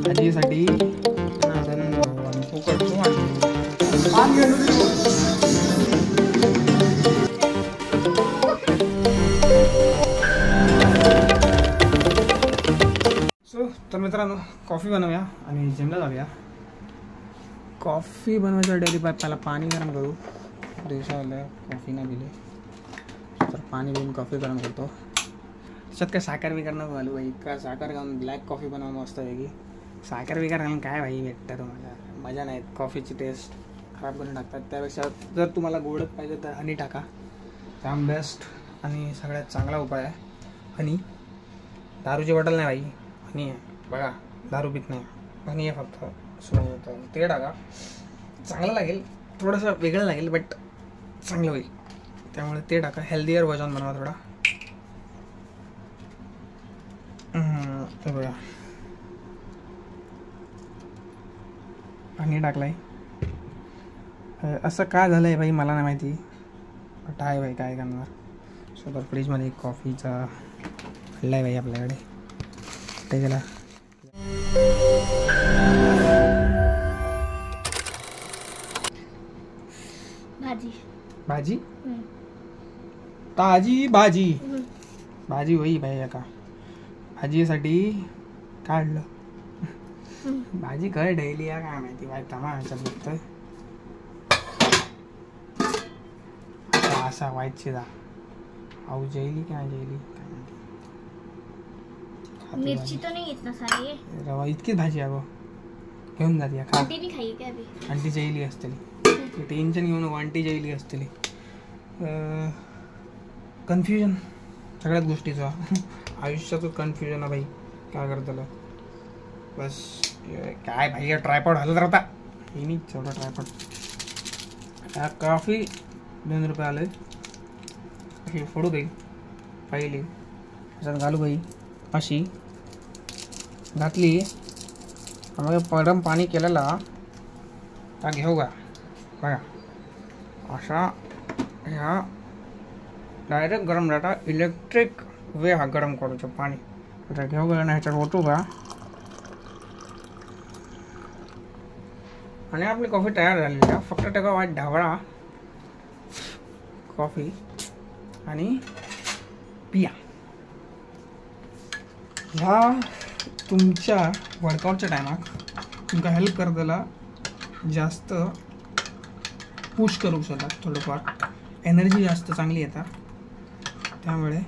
भाजीसाठी फुकटचो सो तर मित्रांनो कॉफी बनवूया आणि जिमला जाऊया. कॉफी बनवायच्या आधी पहिला पाणी गरम करू. दिवसाला कॉफी नाही दिली तर पाणी घेऊन कॉफी गरम करतो. त्याच्यात काय साखर बिकर नको घालू भाई. का साखर घालून ब्लॅक कॉफी बनवा मस्त वेगळी. साखर बिकर घालून काय भाई भेटतं तुम्हाला, मजा नाही. कॉफीची टेस्ट खराब करून टाकतात. त्यापेक्षा जर तुम्हाला गोड पाहिजे तर हनी टाका, त्याम बेस्ट आणि सगळ्यात चांगला उपाय आहे हनी. दारूची बॉटल नाही भाई, हनी आहे. बघा दारू पित नाही, हनी आहे फक्त. सो ते टाका, चांगलं लागेल. थोडंसं वेगळं लागेल बट चांगलं होईल. त्यामुळे ते टाका. हेल्दियर वर्जन बनवा थोडा. बघा पाणी टाकलंय. असं काय झालं आहे भाई मला नाही माहिती, बट आहे भाई काय करणार. सो तर फ्रीजमध्ये एक कॉफीचा हल्ला आहे भाई आपल्याकडे. ते गेला भाजी ताजी भाजी भाजी होई भाई. का भाजीसाठी काढलं भाजी काय डेली या काय माहिती भाई. तमाशा बघतोय असा व्हायची जा आऊ जेली काय जेली काय माहिती. मिरची तो नाही येत ना सारी रवा इतकीच भाजी अगो घेऊन जाते. खा आंटी नाही खाई काय बी. आंटी जेली असतली. टेन्शन घेऊन आंटी जेली असतली. कन्फ्युजन सगळ्याच गोष्टीचा आयुष्याचं कन्फ्युजन आहे भाई. काय करतलं बस काय भाई. ट्रायपॉड हलत राहता मी छोटा ट्रायपॉड. कॉफी 2 रुपये आले. हे फोडू बाई पहिली त्याच्यात घालू बाई. अशी घातली मग गरम पाणी केलेला त्या घेऊ का बघा. अशा ह्या डायरेक्ट गरम राहता. इलेक्ट्रिक वे हा गरम करूचं पाणी. आता घेऊ का ना ह्याच्यात ओतू का आणि आपली कॉफी तयार झालेली आहे. फक्त त्याचा वाट ढावळा कॉफी आणि पिया. ह्या तुमच्या वर्कआउटच्या टायमाक तुमका हेल्प करताला जास्त पुश करू शकता. थोडंफार एनर्जी जास्त चांगली येतात. त्यामुळे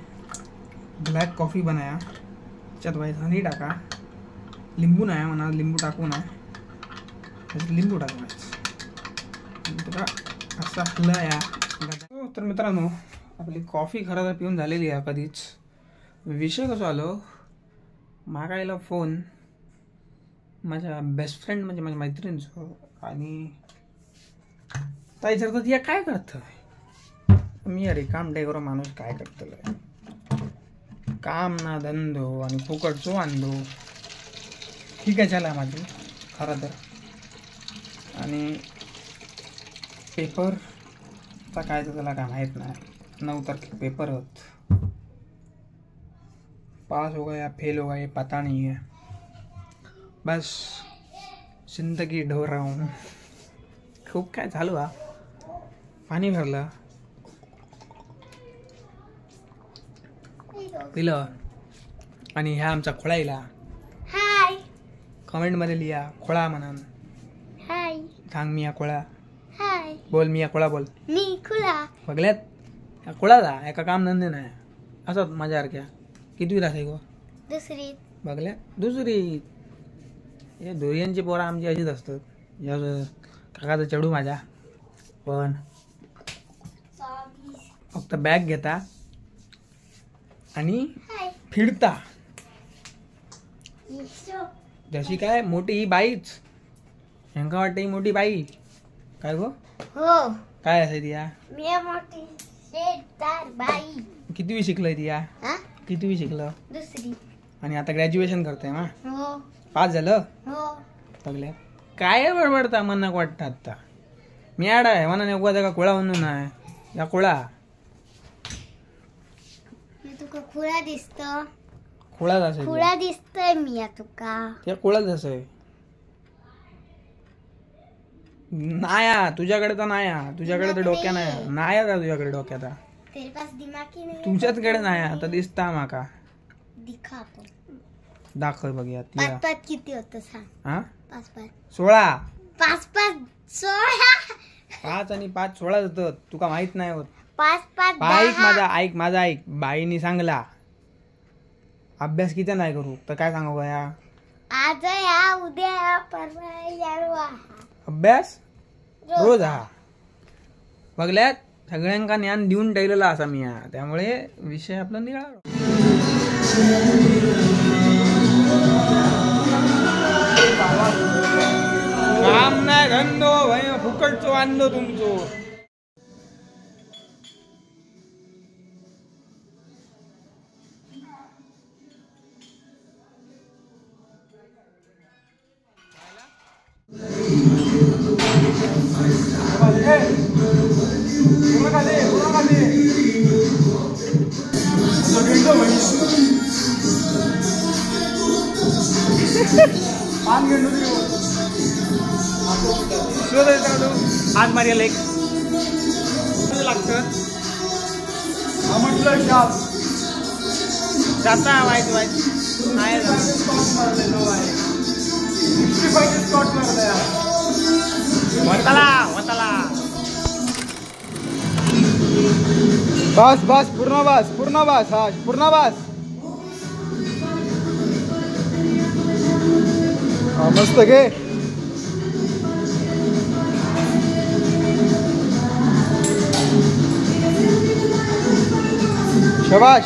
ब्लॅक कॉफी बनाया. त्याच्यात वाईट हनी टाका. लिंबू नाही म्हणा, लिंबू टाकू नाही. लिंबू टाकायचं असं हल्ला या. तर मित्रांनो आपली कॉफी खरं तर पिऊन झालेली आहे कधीच. विषय कसं आलो मागायला फोन माझ्या बेस्ट फ्रेंड म्हणजे माझ्या मैत्रिणीचं आणि त्या विचारतात या काय करतं. मी अरे काम डेगरो माणूस काय करतलं. काम ना धंदो आणि फुकटचो आणलो ठीक आहे चला माझी खरं तर. आणि पेपरचा काय तर त्याला काय माहीत नाही. 9 तारखेला पेपर होत. पास हो गया फेल हो गया पता नहीं है. बस जिंदगी ढो रहा हूँ. खूप काय झालं हा. पाणी भरलं पिलं आणि ह्या आमचा खोळा येला. हाय कमेंटमध्ये लिहा खोळा म्हणून. हाय सांग मी या खोळा. हाय बोल मी या खोळा बोल. मी खुला बघल्यात खोळाला एका काम धंदे नाही असं माझ्यासारख्या. किती राहते गो दुसरी बघल्या दुसरी. हे दुर्यांची पोरं आमची अशीच असतात. या काकाचा चढू माझ्या पण फक्त बॅग घेता आणि फिरता जशी काय मोठी ही बाईच. ह्यांका वाटतं ही मोठी बाई काय गो. हो काय असे तिया मी मोठी शेतदार बाई. कितवी शिकलंय तिया. कितवी शिकलं. दुसरी. आणि आता ग्रॅज्युएशन करते मा. हो पास झालं. हो बघल्या काय बडबडता मनाक वाटतं आता. मी आड आहे म्हणा नेगवा का कोळा म्हणून आहे या कोळा. तुका खुळा दिसत. कुळाच असेल खुळा दिसतोय मी या तुका. ते कुळाच असं नाया तुझ्याकडे तर नाया तुझ्याकडे तर डोक्या नाही नाया का तुझ्याकडे डोक्यात तेरे पास दिमाग ही नहीं. तुमच्याचकडे नाया आता दिसता माका दिखा आपण. दाखव बघूया 5 किती होतं सांग. हा 5 16 5 16. 5 आणि 5 16 होतं तुका माहित नाही होत. 5 ऐक माझा ऐक बाईनी सांगला अभ्यास किती नाही करू तर काय सांगू या आज या उद्या या परवा या. अभ्यास रोज हा बघल्यात सगळ्यांका ज्ञान देऊन ठेवलेला असा मी त्यामुळे विषय आपला निळा. काम नाही धंदो भाई फुकटचो आणलो तुमचो. आज मारिया लेक लागतं जाता वाईट नाही वताला बस पूर्ण बस हा पूर्ण बस मस्त घे. शाबाश.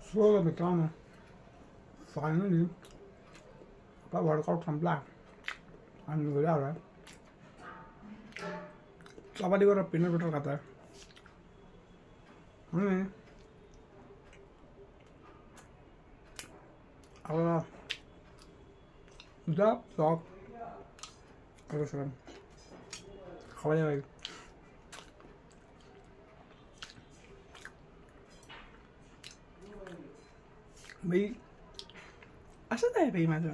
सो मित्रांनो फायनली आपला वर्कआउट संपला आणि घरी आला चपातीवर पीनट बटर खाता आणि आपल्याला तुझा ब्लॉग करू शकतो खावायला पाहिजे. भाई असंच आहे भाई माझं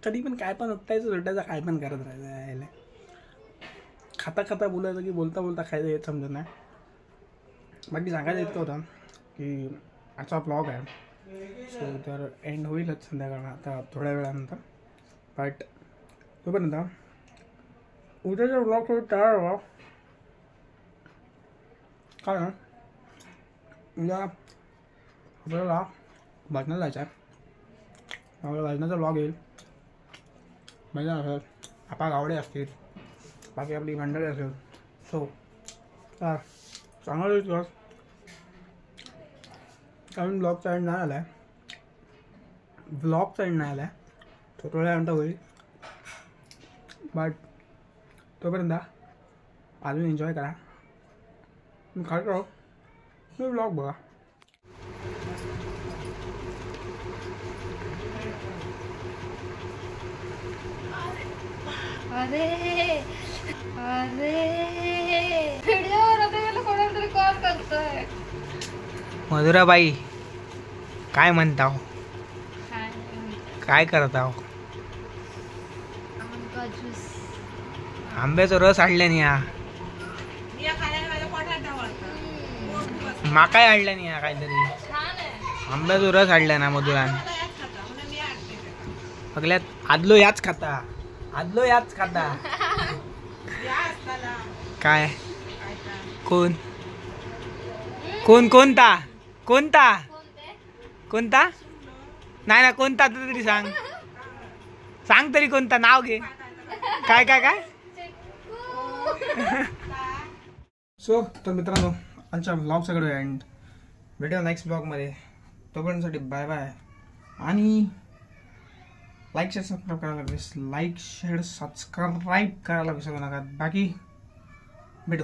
कधी पण काय पण उठायचं सुटायचं काय पण करत राहायचं. खाता खाता बोलायचं की बोलता बोलता खायचं हेच समजत नाही. बाकी सांगायचं इतकं होतं की आजचा ब्लॉग आहे सो तर एंड होईलच संध्याकाळ आता थोड्या वेळानंतर. बट तोपर्यंत उद्याच्या ब्लॉग थोडं तयार व्हा कारण उद्या आपल्याला भजनाला जायचं आहे. आपल्याला भजनाचा ब्लॉग येईल मजा असेल आपा गावडे असतील बाकी आपली मंडळी असेल. सो तर चांगला दिवस कारण ब्लॉगचा एंड नाही आला आहे तो थोड्या वेळानंतर होईल. बट तोपर्यंत अजून एन्जॉय करा खात राहू मी ब्लॉग बघा. अरे व्हिडिओवर आता कोणाला तरी कॉल करतोय. मधुराबाई काय म्हणता काय करता आंब्याचा रस आणल्याने या माकाय आणल्याने या काहीतरी आंब्याचा रस आणला ना मधुरान बघल्यात आदलो याच खाता काय कोण कोणता नाही ना कोणता तरी सांग तरी कोणता नाव घे काय काय काय. सो तर मित्रांनो आजच्या ब्लॉग सगळं एंड भेटूया नेक्स्ट ब्लॉगमध्ये तोपर्यंतसाठी बाय बाय आणि लाईक शेअर सबस्क्राईब करायला विसरू नका. बाकी भेटू.